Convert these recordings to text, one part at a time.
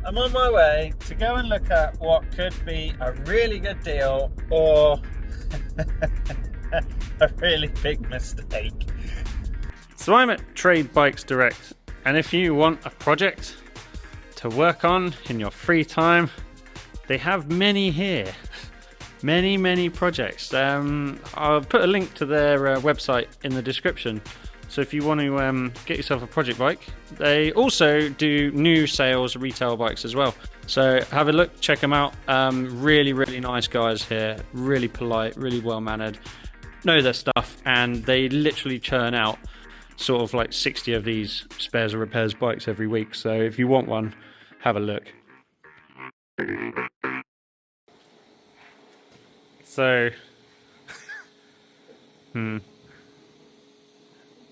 I'm on my way to go and look at what could be a really good deal or a really big mistake. So I'm at Trade Bikes Direct, and if you want a project to work on in your free time, they have many here. Many projects. I'll put a link to their website in the description. So if you want to get yourself a project bike, they also do new sales retail bikes as well. So have a look, check them out. Really nice guys here, really polite, really well mannered, know their stuff, and they literally churn out sort of like 60 of these spares or repairs bikes every week. So if you want one, have a look. So,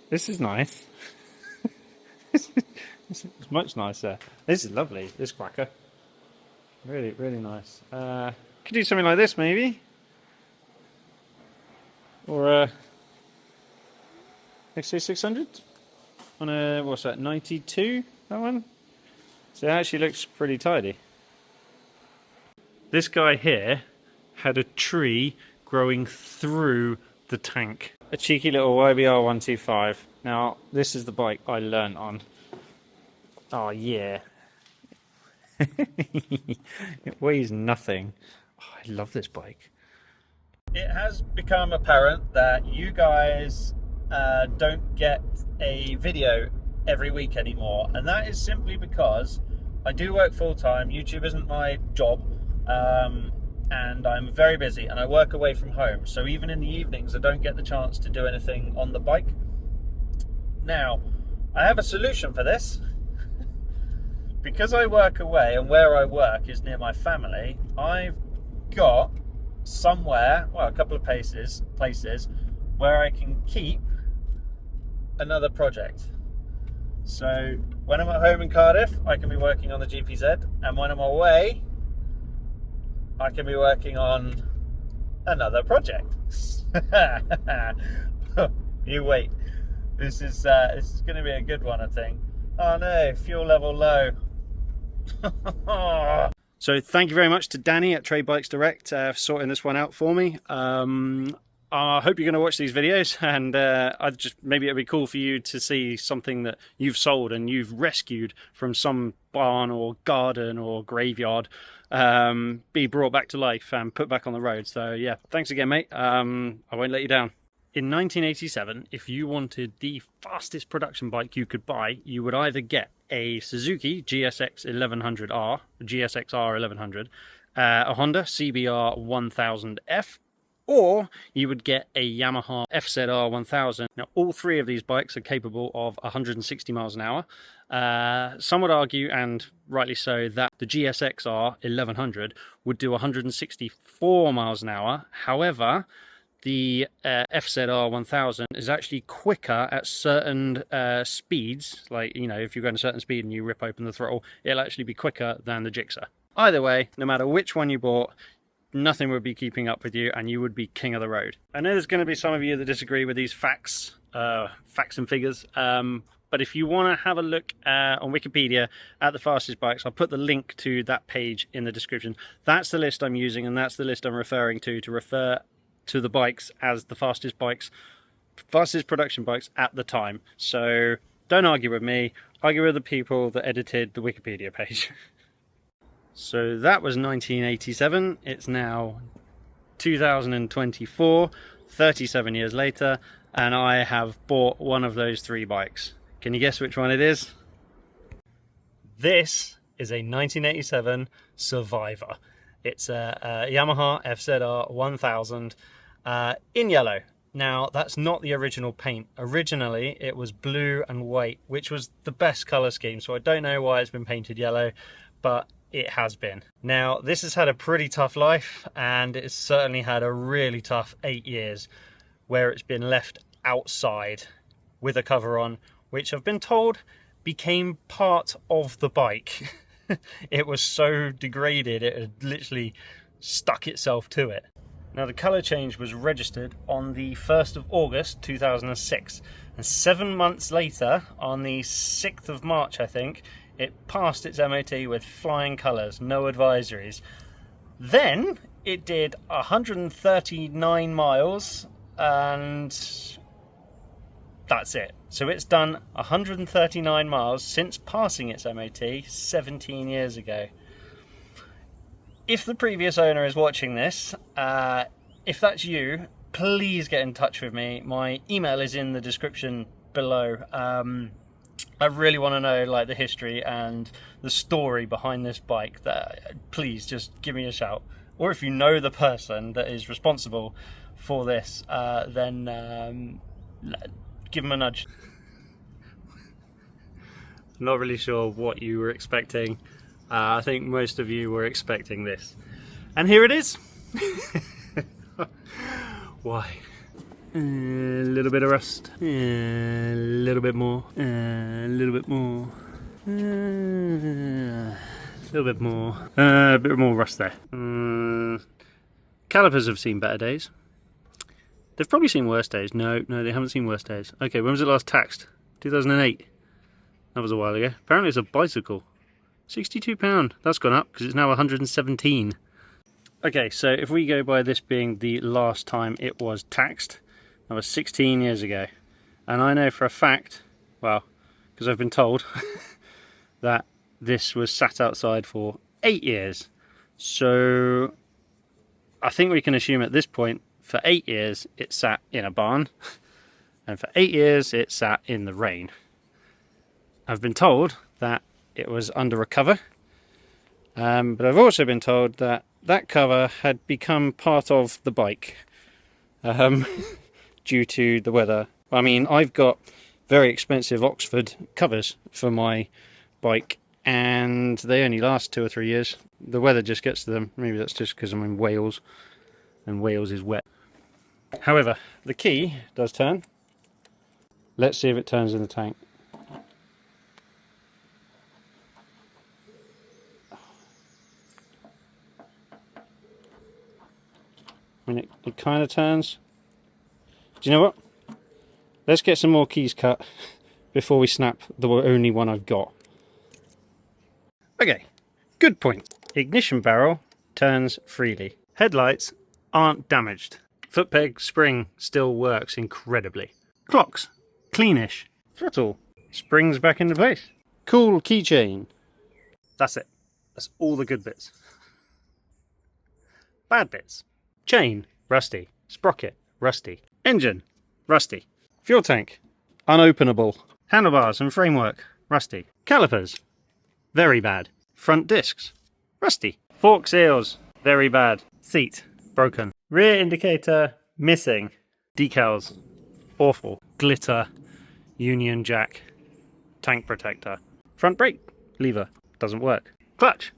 this is nice. This is much nicer. This is lovely, this cracker. Really nice. Could do something like this maybe. Or a XC600 on a, what's that, 92, that one? So it actually looks pretty tidy. This guy here had a tree growing through the tank. A cheeky little YBR 125. Now, this is the bike I learnt on. Oh yeah. It weighs nothing. Oh, I love this bike. It has become apparent that you guys don't get a video every week anymore, and that is simply because I do work full-time. YouTube isn't my job. And I'm very busy and I work away from home, so even in the evenings I don't get the chance to do anything on the bike. Now, I have a solution for this. Because I work away and where I work is near my family, I've got somewhere, well, a couple of places where I can keep another project. So when I'm at home in Cardiff, I can be working on the GPZ, and when I'm away, I can be working on another project. You wait. This is going to be a good one, I think. Oh no, fuel level low. So thank you very much to Danny at Trade Bikes Direct for sorting this one out for me. I hope you're going to watch these videos, and maybe it'd be cool for you to see something that you've sold and you've rescued from some barn or garden or graveyard, be brought back to life and put back on the road. So yeah, thanks again, mate. I won't let you down. In 1987, if you wanted the fastest production bike you could buy, you would either get a Suzuki GSX 1100R, GSX-R 1100, a Honda CBR 1000F, or you would get a Yamaha FZR 1000. Now, all three of these bikes are capable of 160 miles an hour. Some would argue, and rightly so, that the GSX-R 1100 would do 164 miles an hour. However, the FZR 1000 is actually quicker at certain speeds. Like, you know, if you're going a certain speed and you rip open the throttle, it'll actually be quicker than the Gixxer. Either way, no matter which one you bought, nothing would be keeping up with you and you would be king of the road. I know there's going to be some of you that disagree with these facts and figures, but if you want to have a look on Wikipedia at the fastest bikes, I'll put the link to that page in the description. That's the list I'm using, and that's the list I'm referring to refer to the bikes as the fastest production bikes at the time. So don't argue with me, argue with the people that edited the Wikipedia page. So that was 1987. It's now 2024, 37 years later, and I have bought one of those three bikes. Can you guess which one it is? This is a 1987 Survivor. It's a Yamaha FZR 1000 in yellow. Now, that's not the original paint. Originally, it was blue and white, which was the best colour scheme, so I don't know why it's been painted yellow, but it has been. Now, this has had a pretty tough life, and it's certainly had a really tough 8 years where it's been left outside with a cover on, which I've been told became part of the bike. It was so degraded, it had literally stuck itself to it. Now, the colour change was registered on the 1st of August 2006, And 7 months later, on the 6th of March, I think, it passed its MOT with flying colours, no advisories. Then it did 139 miles and that's it. So it's done 139 miles since passing its MOT 17 years ago. If the previous owner is watching this, if that's you, please get in touch with me. My email is in the description below. I really want to know like the history and the story behind this bike. Please just give me a shout. Or if you know the person that is responsible for this, then give them a nudge. I'm not really sure what you were expecting. I think most of you were expecting this. And here it is. Why? A little bit of rust. A little bit more. A little bit more. A little bit more. A bit more rust there. Calipers have seen better days. They've probably seen worse days. No, they haven't seen worse days. Okay, when was it last taxed? 2008. That was a while ago. Apparently it's a bicycle. £62. That's gone up because it's now 117. Okay, so if we go by this being the last time it was taxed, that was 16 years ago. And I know for a fact, well, because I've been told, that this was sat outside for 8 years. So I think we can assume at this point, for 8 years, it sat in a barn. And for 8 years, it sat in the rain. I've been told that it was under a cover. But I've also been told that that cover had become part of the bike due to the weather. I mean, I've got very expensive Oxford covers for my bike and they only last 2 or 3 years. The weather just gets to them. Maybe that's just because I'm in Wales and Wales is wet. However, the key does turn. Let's see if it turns in the tank. I mean, it kind of turns. Do you know what? Let's get some more keys cut before we snap the only one I've got. Okay, good point. Ignition barrel turns freely. Headlights aren't damaged. Foot peg spring still works incredibly. Clocks, cleanish. Throttle springs back into place. Cool keychain. That's it. That's all the good bits. Bad bits. Chain, rusty. Sprocket, rusty. Engine, rusty. Fuel tank, unopenable. Handlebars and framework, rusty. Calipers, very bad. Front discs, rusty. Fork seals, very bad. Seat, broken. Rear indicator, missing. Decals, awful. Glitter, Union Jack, tank protector. Front brake lever, doesn't work. Clutch,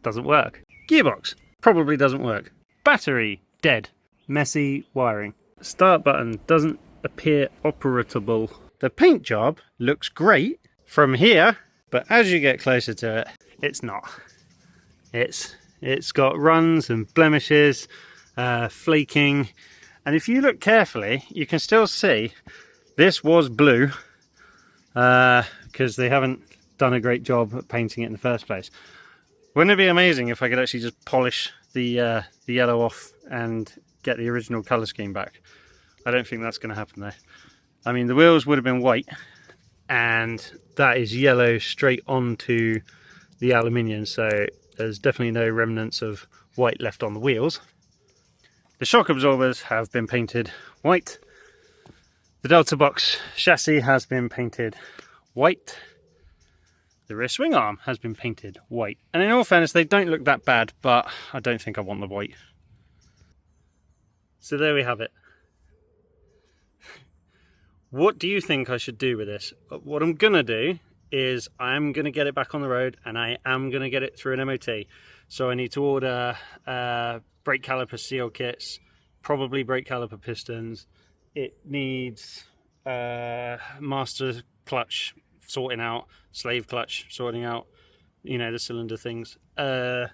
doesn't work. Gearbox, probably doesn't work. Battery, dead. Messy wiring. Start button doesn't appear operatable. The paint job looks great from here, but as you get closer to it, it's not. It's got runs and blemishes, flaking, and if you look carefully, you can still see this was blue because they haven't done a great job at painting it in the first place. Wouldn't it be amazing if I could actually just polish the yellow off and get the original colour scheme back? I don't think that's going to happen though. I mean, the wheels would have been white and that is yellow straight onto the aluminium, so there's definitely no remnants of white left on the wheels. The shock absorbers have been painted white. The Delta Box chassis has been painted white. The rear swing arm has been painted white. And in all fairness, they don't look that bad, but I don't think I want the white. So there we have it. What do you think I should do with this? What I'm going to do is I'm going to get it back on the road and I am going to get it through an MOT. So I need to order brake caliper seal kits, probably brake caliper pistons. It needs master clutch sorting out, slave clutch sorting out, you know, the cylinder things. I'm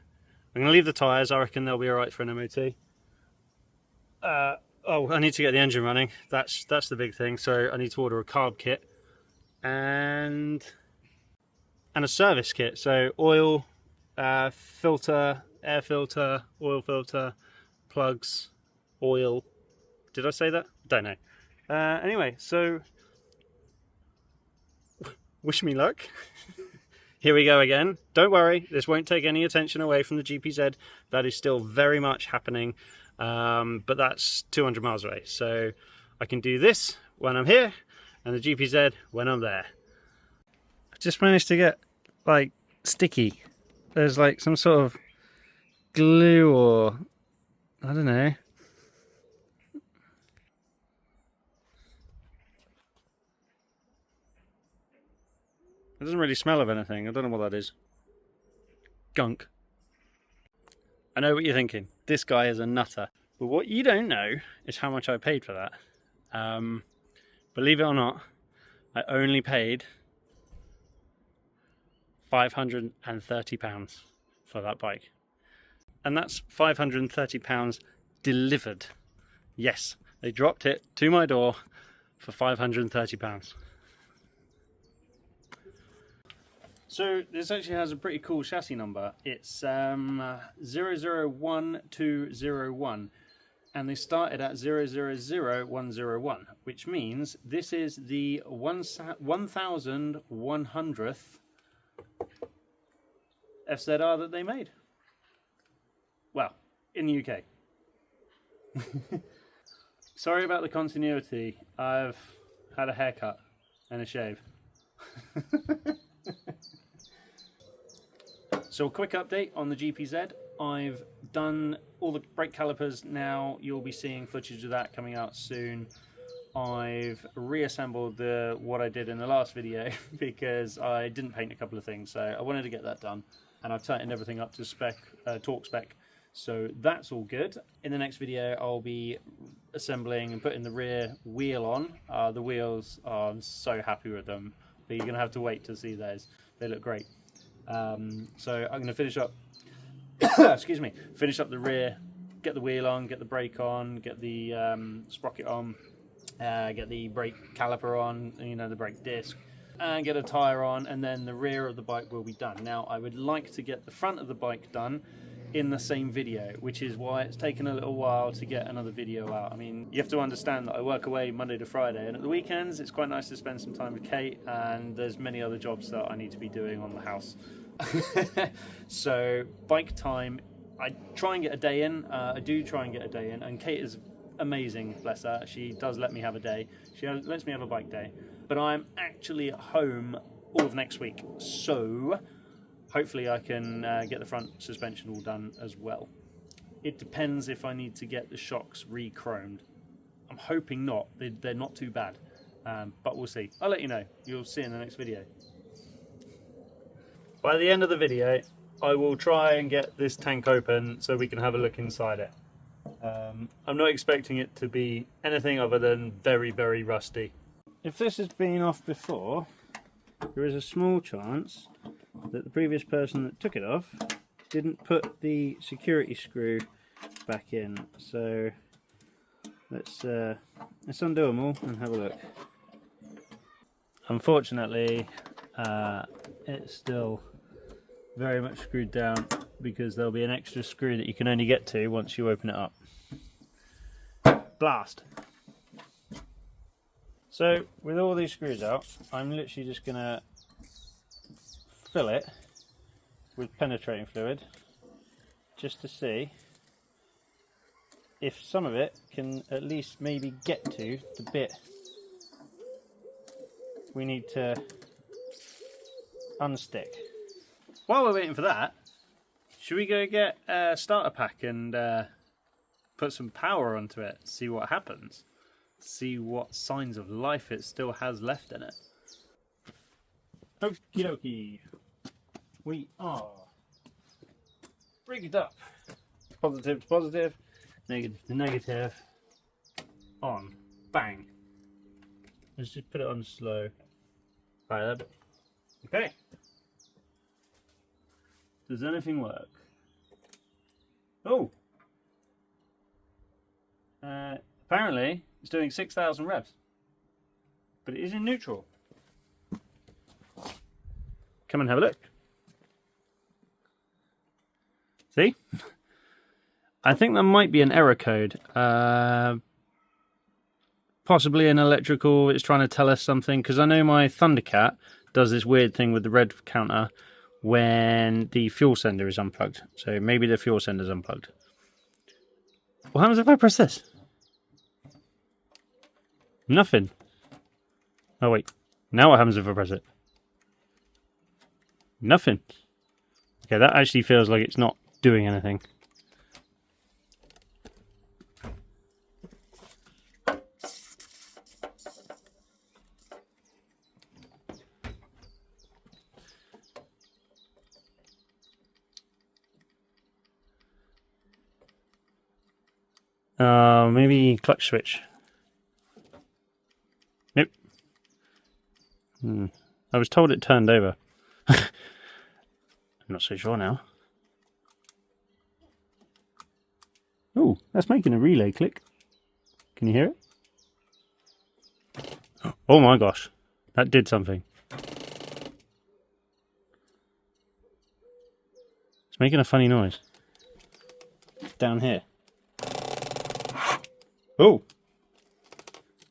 going to leave the tyres. I reckon they'll be alright for an MOT. Oh, I need to get the engine running. That's the big thing. So I need to order a carb kit and a service kit. So oil, filter, air filter, oil filter, plugs, oil. Did I say that? Don't know. Anyway, so wish me luck. Here we go again. Don't worry, this won't take any attention away from the GPZ. That is still very much happening, but that's 200 miles away. So I can do this when I'm here and the GPZ when I'm there. I just managed to get like sticky. There's like some sort of glue or I don't know. It doesn't really smell of anything. I don't know what that is. Gunk. I know what you're thinking. This guy is a nutter. But what you don't know is how much I paid for that. Believe it or not, I only paid £530 for that bike. And that's £530 delivered. Yes, they dropped it to my door for £530. So this actually has a pretty cool chassis number. It's 001201 and they started at 000101, which means this is the 1100th FZR that they made. Well, in the UK. Sorry about the continuity. I've had a haircut and a shave. So a quick update on the GPZ. I've done all the brake calipers now. You'll be seeing footage of that coming out soon. I've reassembled what I did in the last video because I didn't paint a couple of things, so I wanted to get that done. And I've tightened everything up to spec, torque spec. So that's all good. In the next video, I'll be assembling and putting the rear wheel on. The wheels, I'm so happy with them. But you're gonna have to wait to see those. They look great. So I'm gonna finish up, excuse me, finish up the rear, get the wheel on, get the brake on, get the sprocket on, get the brake caliper on, you know, the brake disc, and get a tyre on, and then the rear of the bike will be done. Now I would like to get the front of the bike done in the same video, which is why it's taken a little while to get another video out. I mean, you have to understand that I work away Monday to Friday, and at the weekends it's quite nice to spend some time with Kate, and there's many other jobs that I need to be doing on the house. So bike time, I try and get a day in. I do try and get a day in, and Kate is amazing, bless her. She does let me have a day. She lets me have a bike day, but I'm actually at home all of next week, so hopefully I can get the front suspension all done as well. It depends if I need to get the shocks re-chromed. I'm hoping not. They're not too bad, but we'll see. I'll let you know. You'll see in the next video. By the end of the video, I will try and get this tank open so we can have a look inside it. I'm not expecting it to be anything other than very, very rusty. If this has been off before, there is a small chance that the previous person that took it off didn't put the security screw back in. So let's undo them all and have a look. Unfortunately, it's still very much screwed down because there'll be an extra screw that you can only get to once you open it up. Blast! So with all these screws out, I'm literally just going to fill it with penetrating fluid just to see if some of it can at least maybe get to the bit we need to unstick. While we're waiting for that, should we go get a starter pack and put some power onto it, see what happens, see what signs of life it still has left in it. Okie dokie, we are rigged up. Positive to positive, negative to negative, on, bang. Let's just put it on slow. Right, okay. Does anything work? Oh! apparently it's doing 6,000 revs. But it is in neutral. Come and have a look. See? I think that might be an error code. Possibly an electrical, it's trying to tell us something, because I know my Thundercat does this weird thing with the rev counter when the fuel sender is unplugged. So maybe the fuel sender is unplugged. What happens if I press this? Nothing. Oh wait, now what happens if I press it? Nothing. Okay, that actually feels like it's not doing anything. Maybe clutch switch. Nope. I was told it turned over. I'm not so sure now. Oh, that's making a relay click. Can you hear it? Oh my gosh, that did something. It's making a funny noise. Down here. Oh!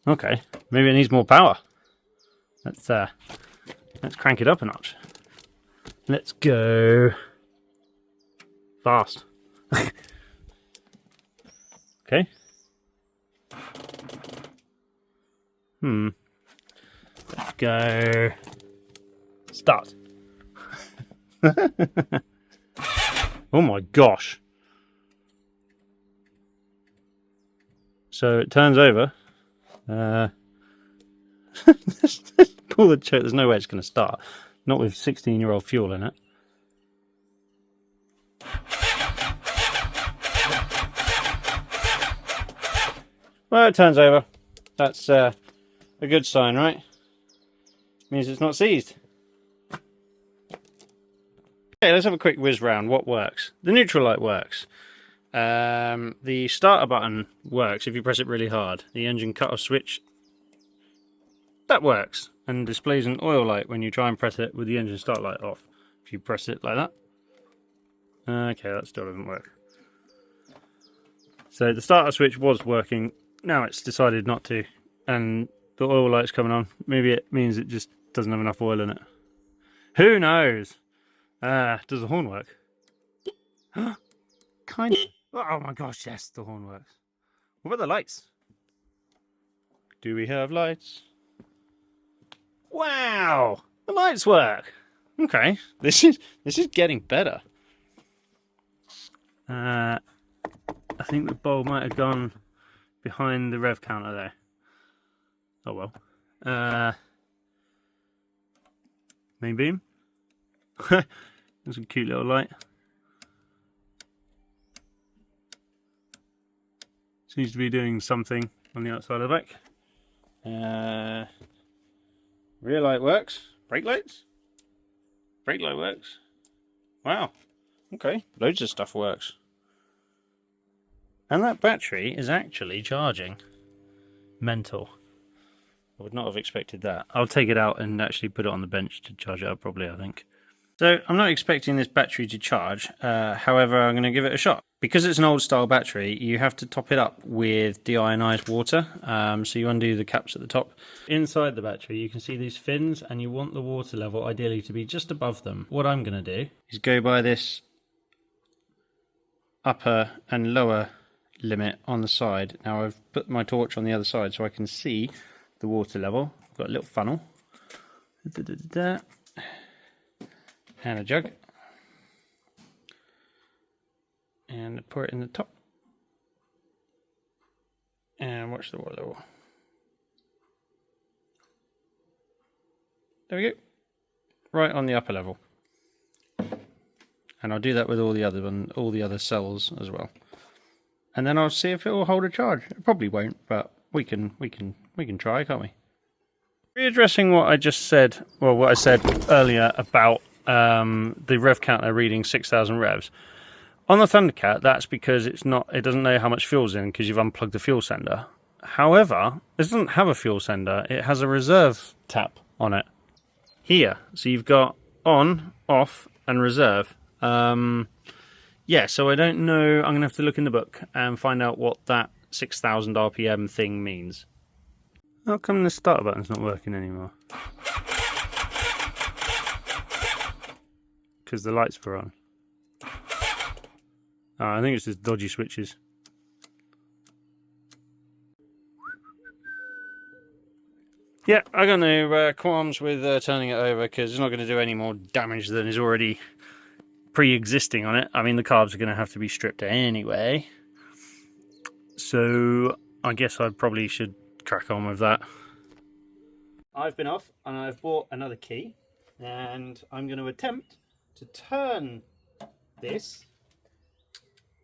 Okay, maybe it needs more power. Let's crank it up a notch. Let's go fast. Okay. Let's go. Start. Oh my gosh. So it turns over. Pull the choke. There's no way it's going to start. Not with 16-year-old fuel in it. Well, it turns over. That's a good sign, right? Means it's not seized. Okay, let's have a quick whiz round. What works? The neutral light works. The starter button works if you press it really hard. The engine cut-off switch, that works, and displays an oil light when you try and press it with the engine start light off. If you press it like that. Okay, that still doesn't work. So the starter switch was working, now it's decided not to, and the oil light's coming on. Maybe it means it just doesn't have enough oil in it. Who knows? Does the horn work? Kind of. Oh my gosh, yes, the horn works. What about the lights? Do we have lights? Wow, the lights work. Okay, this is getting better. I think the bulb might have gone behind the rev counter there. Oh well. Main beam. That's a cute little light. Seems to be doing something on the outside of the bike. Rear light works. Brake lights? Brake light works. Wow. Okay, loads of stuff works. And that battery is actually charging. Mental. I would not have expected that. I'll take it out and actually put it on the bench to charge it up properly, I think. So I'm not expecting this battery to charge, however I'm going to give it a shot. Because it's an old style battery, you have to top it up with deionized water. So you undo the caps at the top. Inside the battery you can see these fins, and you want the water level ideally to be just above them. What I'm going to do is go by this upper and lower limit on the side. Now I've put my torch on the other side so I can see the water level. I've got a little funnel. And a jug, and pour it in the top, and watch the water level. There we go, right on the upper level. And I'll do that with all the other cells as well. And then I'll see if it will hold a charge. It probably won't, but we can try, can't we? Readdressing what I just said, well, what I said earlier about the rev counter reading 6,000 revs. On the Thundercat, that's because it doesn't know how much fuel's in because you've unplugged the fuel sender. However, this doesn't have a fuel sender. It has a reserve tap on it here. So you've got on, off, and reserve. Yeah, so I don't know. I'm going to have to look in the book and find out what that 6,000 RPM thing means. How come the starter button's not working anymore? Because the lights were on. Oh, I think it's just dodgy switches. Yeah, I got no qualms with turning it over because it's not going to do any more damage than is already pre-existing on it. I mean, the carbs are going to have to be stripped anyway. So I guess I probably should crack on with that. I've been off and I've bought another key and I'm going to attempt to turn this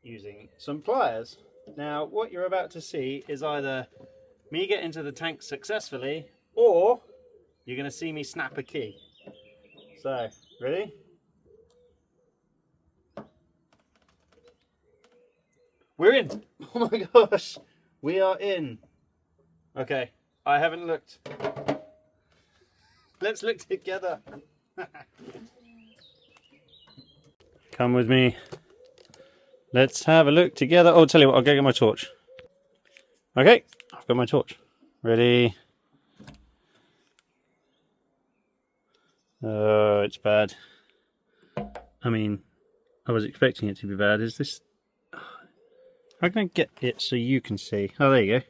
using some pliers. Now what you're about to see is either me get into the tank successfully or you're going to see me snap a key. So, ready? We're in! Oh my gosh! We are in! Okay, I haven't looked. Let's look together. Come with me. Let's have a look together. Oh, tell you what, I'll go get my torch. Okay, I've got my torch. Ready? Oh, it's bad. I mean, I was expecting it to be bad. Is this... How can I get it so you can see? Oh, there you go.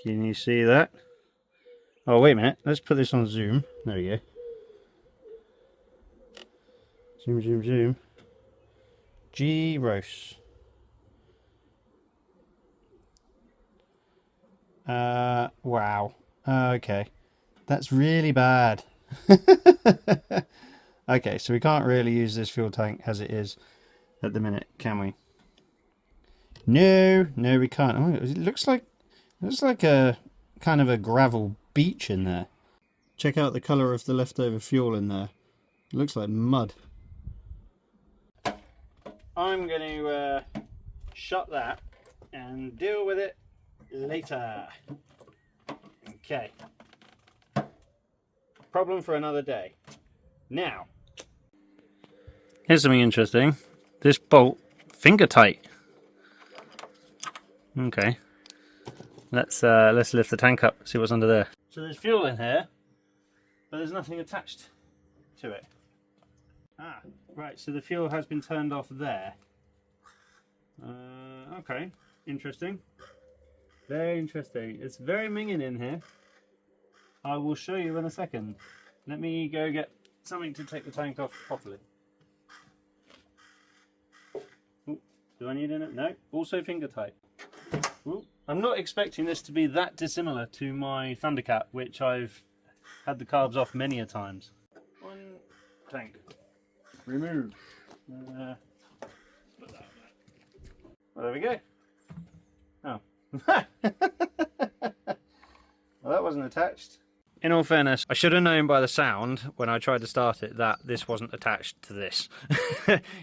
Can you see that? Oh, wait a minute. Let's put this on zoom. There we go. Zoom, zoom, zoom. Gross. Wow. Okay. That's really bad. Okay, so we can't really use this fuel tank as it is at the minute, can we? No, we can't. Oh, it looks like a kind of a gravel beach in there. Check out the colour of the leftover fuel in there. It looks like mud. I'm going to shut that and deal with it later. Okay. Problem for another day. Now, here's something interesting. This bolt, finger tight. Okay. Let's lift the tank up, see what's under there. So there's fuel in here, but there's nothing attached to it. Ah, right, so the fuel has been turned off there. Okay, interesting. Very interesting. It's very minging in here. I will show you in a second. Let me go get something to take the tank off properly. Ooh, do I need it? No, also finger tight. Ooh. I'm not expecting this to be that dissimilar to my Thundercat, which I've had the carbs off many a times. One tank. Remove. Well, there we go. Oh. Well, that wasn't attached. In all fairness, I should have known by the sound when I tried to start it that this wasn't attached to this.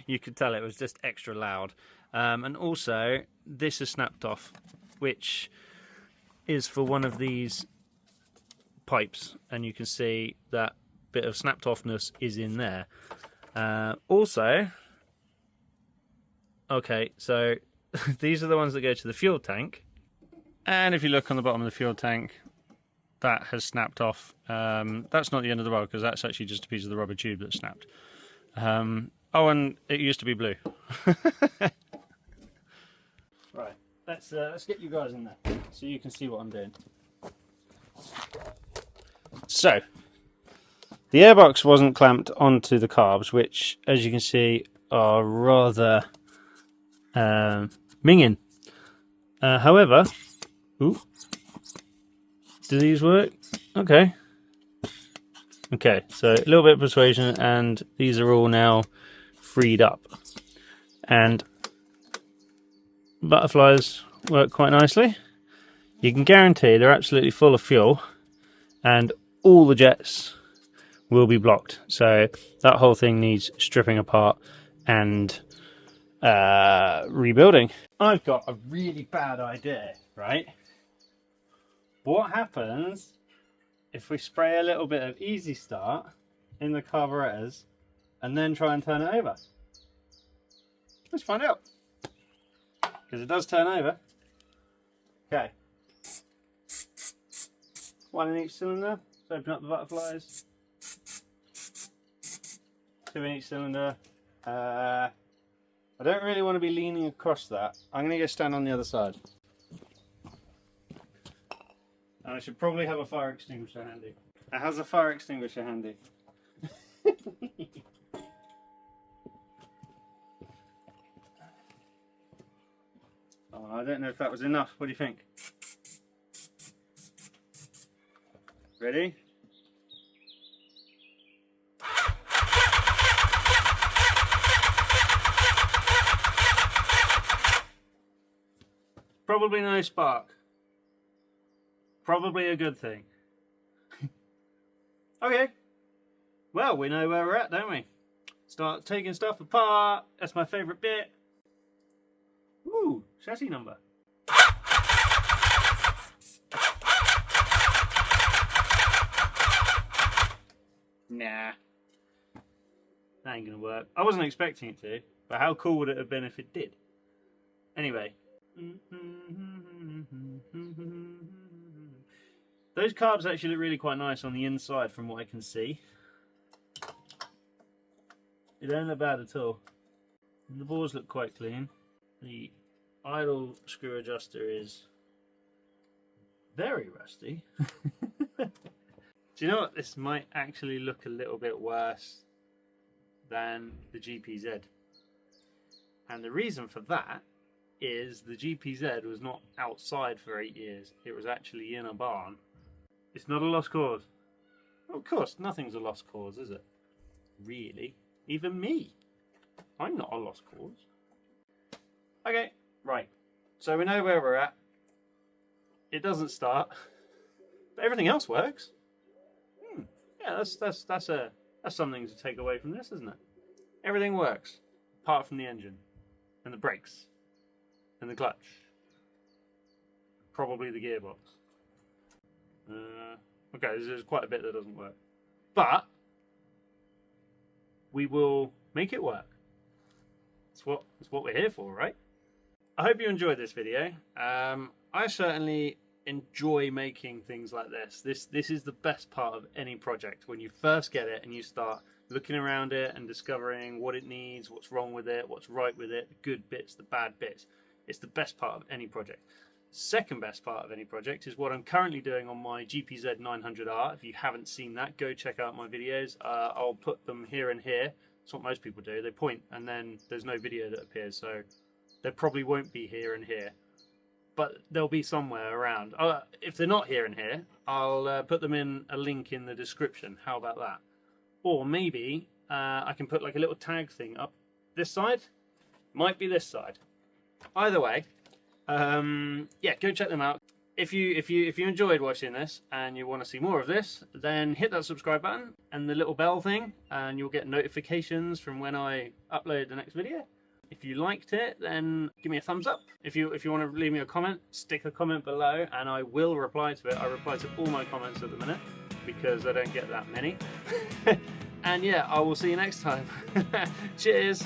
You could tell it was just extra loud. And also, this is snapped off, which is for one of these pipes, and you can see that bit of snapped offness is in there. Also, okay, so these are the ones that go to the fuel tank, and if you look on the bottom of the fuel tank, that has snapped off. That's not the end of the world, because that's actually just a piece of the rubber tube that snapped. Oh, and it used to be blue. Right, let's get you guys in there so you can see what I'm doing. So, the airbox wasn't clamped onto the carbs, which, as you can see, are rather minging. However, ooh, do these work? Okay. Okay, so a little bit of persuasion, and these are all now freed up. And butterflies work quite nicely. You can guarantee they're absolutely full of fuel, and all the jets will be blocked. So that whole thing needs stripping apart and rebuilding. I've got a really bad idea right? What happens if we spray a little bit of Easy Start in the carburetors and then try and turn it over? Let's find out. Because it does turn over. Okay. One in each cylinder. Let's open up the butterflies. Two in each cylinder. I don't really want to be leaning across that. I'm going to go stand on the other side. And I should probably have a fire extinguisher handy. It has a fire extinguisher handy. Oh, I don't know if that was enough. What do you think? Ready? Probably no spark. Probably a good thing. Okay. Well, we know where we're at, don't we? Start taking stuff apart. That's my favourite bit. Ooh, chassis number. Nah. That ain't gonna work. I wasn't expecting it to, but how cool would it have been if it did? Anyway. Those carbs actually look really quite nice on the inside from what I can see. They don't look bad at all. And the bores look quite clean. The idle screw adjuster is very rusty. Do you know what? This might actually look a little bit worse than the GPZ. And the reason for that is the GPZ was not outside for 8 years. It was actually in a barn. It's not a lost cause. Of course, nothing's a lost cause, is it? Really? Even me. I'm not a lost cause. Okay, right. So we know where we're at. It doesn't start, but everything else works. Yeah, that's something to take away from this, isn't it? Everything works, apart from the engine, and the brakes, and the clutch. Probably the gearbox. Okay, there's quite a bit that doesn't work. But we will make it work. It's what we're here for, right? I hope you enjoyed this video. I certainly enjoy making things like this. This is the best part of any project. When you first get it and you start looking around it and discovering what it needs, what's wrong with it, what's right with it, the good bits, the bad bits. It's the best part of any project. Second best part of any project is what I'm currently doing on my GPZ 900R. If you haven't seen that, go check out my videos. I'll put them here and here. That's what most people do. They point and then there's no video that appears, so they probably won't be here and here, but they'll be somewhere around. If they're not here and here, I'll put them in a link in the description. How about that? Or maybe I can put like a little tag thing up this side. Might be this side. Either way, yeah, go check them out. If you enjoyed watching this and you want to see more of this, then hit that subscribe button and the little bell thing, and you'll get notifications from when I upload the next video. If you liked it, then give me a thumbs up. If you want to leave me a comment, stick a comment below and I will reply to it. I reply to all my comments at the minute because I don't get that many. And yeah, I will see you next time. Cheers.